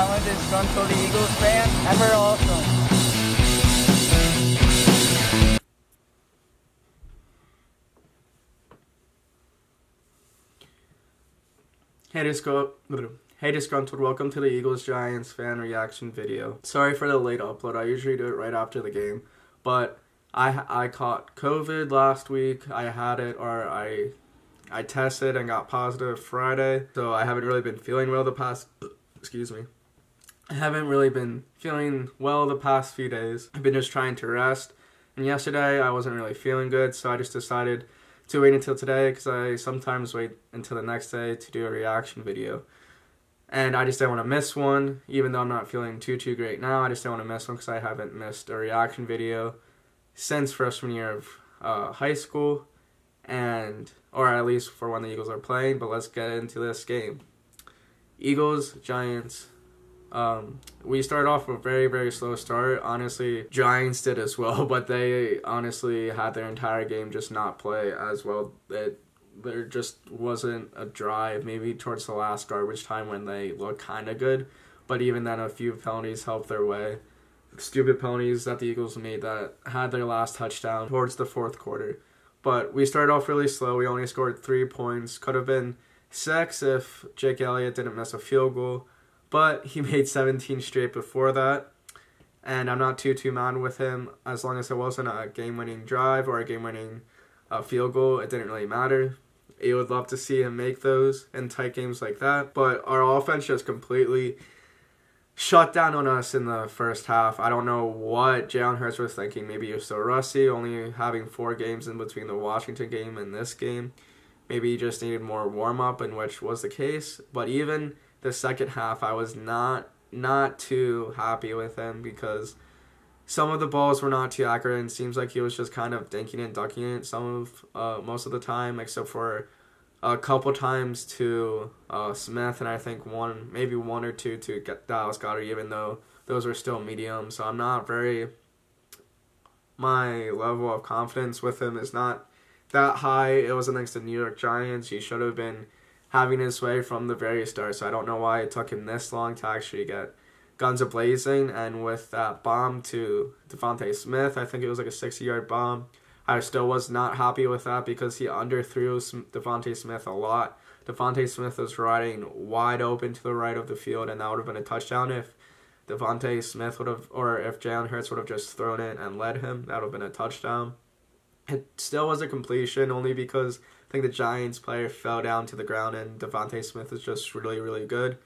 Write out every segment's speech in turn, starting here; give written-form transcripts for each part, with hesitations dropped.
I'm a disgruntled Eagles fan, and we're awesome. Hey Disgruntled, welcome to the Eagles-Giants fan reaction video. Sorry for the late upload, I usually do it right after the game, but I caught COVID last week. I had it, or I tested and got positive Friday, so I haven't really been feeling well the past, I haven't really been feeling well the past few days. I've been just trying to rest, and yesterday I wasn't really feeling good, so I just decided to wait until today, because I sometimes wait until the next day to do a reaction video. And I just didn't want to miss one, even though I'm not feeling too great now. I just didn't want to miss one because I haven't missed a reaction video since freshman year of high school, or at least for when the Eagles are playing. But let's get into this game. Eagles, Giants. We started off with a very slow start. Honestly, Giants did as well, but they honestly had their entire game just not play as well. There just wasn't a drive, maybe towards the last garbage time when they looked kind of good. But even then, a few penalties helped their way. Stupid penalties that the Eagles made that had their last touchdown towards the fourth quarter. But we started off really slow. We only scored 3 points. Could have been 6 if Jake Elliott didn't miss a field goal. But he made 17 straight before that. And I'm not too mad with him. As long as it wasn't a game-winning drive or a game-winning field goal, it didn't really matter. You would love to see him make those in tight games like that. But our offense just completely shut down on us in the first half. I don't know what Jalen Hurts was thinking. Maybe he was so rusty, only having 4 games in between the Washington game and this game. Maybe he just needed more warm-up, and which was the case. But even the second half, I was not too happy with him because some of the balls were not too accurate, and it seems like he was just kind of dinking and ducking it most of the time, except for a couple times to Smith, and I think maybe one or two to Dallas Goedert, even though those were still medium. So my level of confidence with him is not that high. It was against the New York Giants. He should have been having his way from the very start, so I don't know why it took him this long to actually get guns a-blazing. And with that bomb to Devontae Smith, I think it was like a 60-yard bomb, I still was not happy with that because he underthrew Devontae Smith a lot. Devontae Smith was riding wide open to the right of the field, and that would have been a touchdown if Devontae Smith would have, or if Jalen Hurts would have just thrown it and led him. That would have been a touchdown. It still was a completion only because I think the Giants player fell down to the ground, and Devontae Smith is just really good.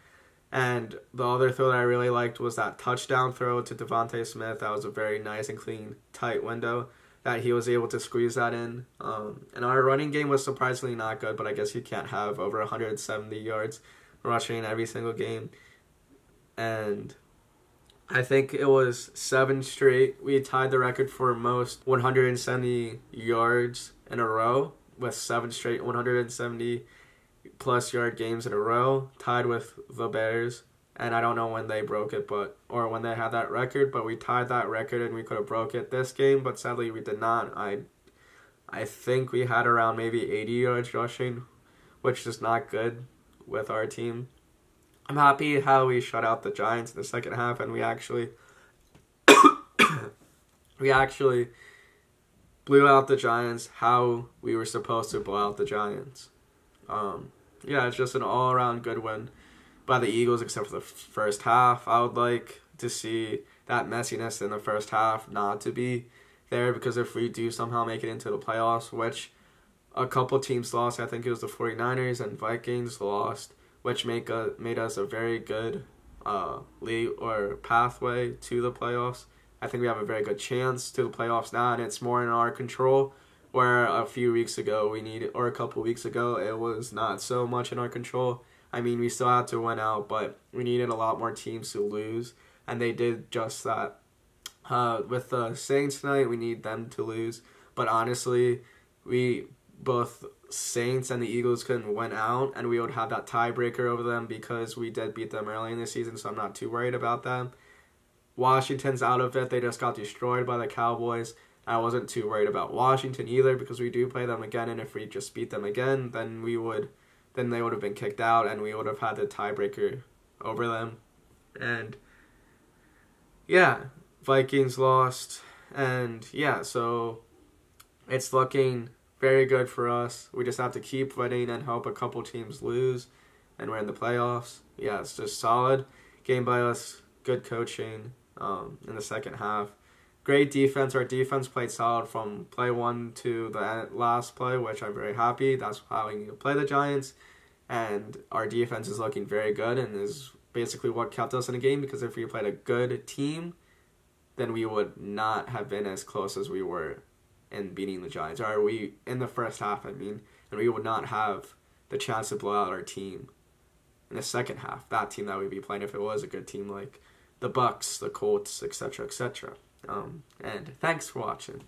And the other throw that I really liked was that touchdown throw to Devontae Smith. That was a very nice and clean, tight window that he was able to squeeze that in. And our running game was surprisingly not good, but I guess you can't have over 170 yards rushing in every single game. And I think it was 7 straight. We tied the record for most 170 yards in a row with 7 straight 170-plus yard games in a row, tied with the Bears. And I don't know when they broke it, or when they had that record, but we tied that record and we could have broke it this game, but sadly we did not. I think we had around maybe 80 yards rushing, which is not good with our team. I'm happy how we shut out the Giants in the second half, and we actually blew out the Giants how we were supposed to blow out the Giants. Yeah, it's just an all-around good win by the Eagles, except for the first half. I would like to see that messiness in the first half not to be there, because if we do somehow make it into the playoffs, which a couple teams lost, I think it was the 49ers and Vikings lost, which made us a very good lead or pathway to the playoffs. I think we have a very good chance to the playoffs now, and it's more in our control, where a couple weeks ago, it was not so much in our control. I mean, we still had to win out, but we needed a lot more teams to lose, and they did just that. With the Saints tonight, we need them to lose, but honestly, both Saints and the Eagles couldn't win out, and we would have that tiebreaker over them because we did beat them early in the season, so I'm not too worried about them. Washington's out of it. They just got destroyed by the Cowboys. I wasn't too worried about Washington either because we do play them again, and if we just beat them again, then they would have been kicked out, and we would have had the tiebreaker over them. And yeah, Vikings lost. And yeah, so it's looking very good for us. We just have to keep winning and help a couple teams lose, and we're in the playoffs. Yeah, it's just solid game by us. Good coaching in the second half. Great defense. Our defense played solid from play 1 to the last play, which I'm very happy. That's how we need to play the Giants. And our defense is looking very good and is basically what kept us in the game, because if we played a good team, then we would not have been as close as we were in beating the Giants. Or we in the first half, I mean, and we would not have the chance to blow out our team in the second half. That team that we'd be playing if it was a good team like the Bucks, the Colts, etc., etc. And thanks for watching.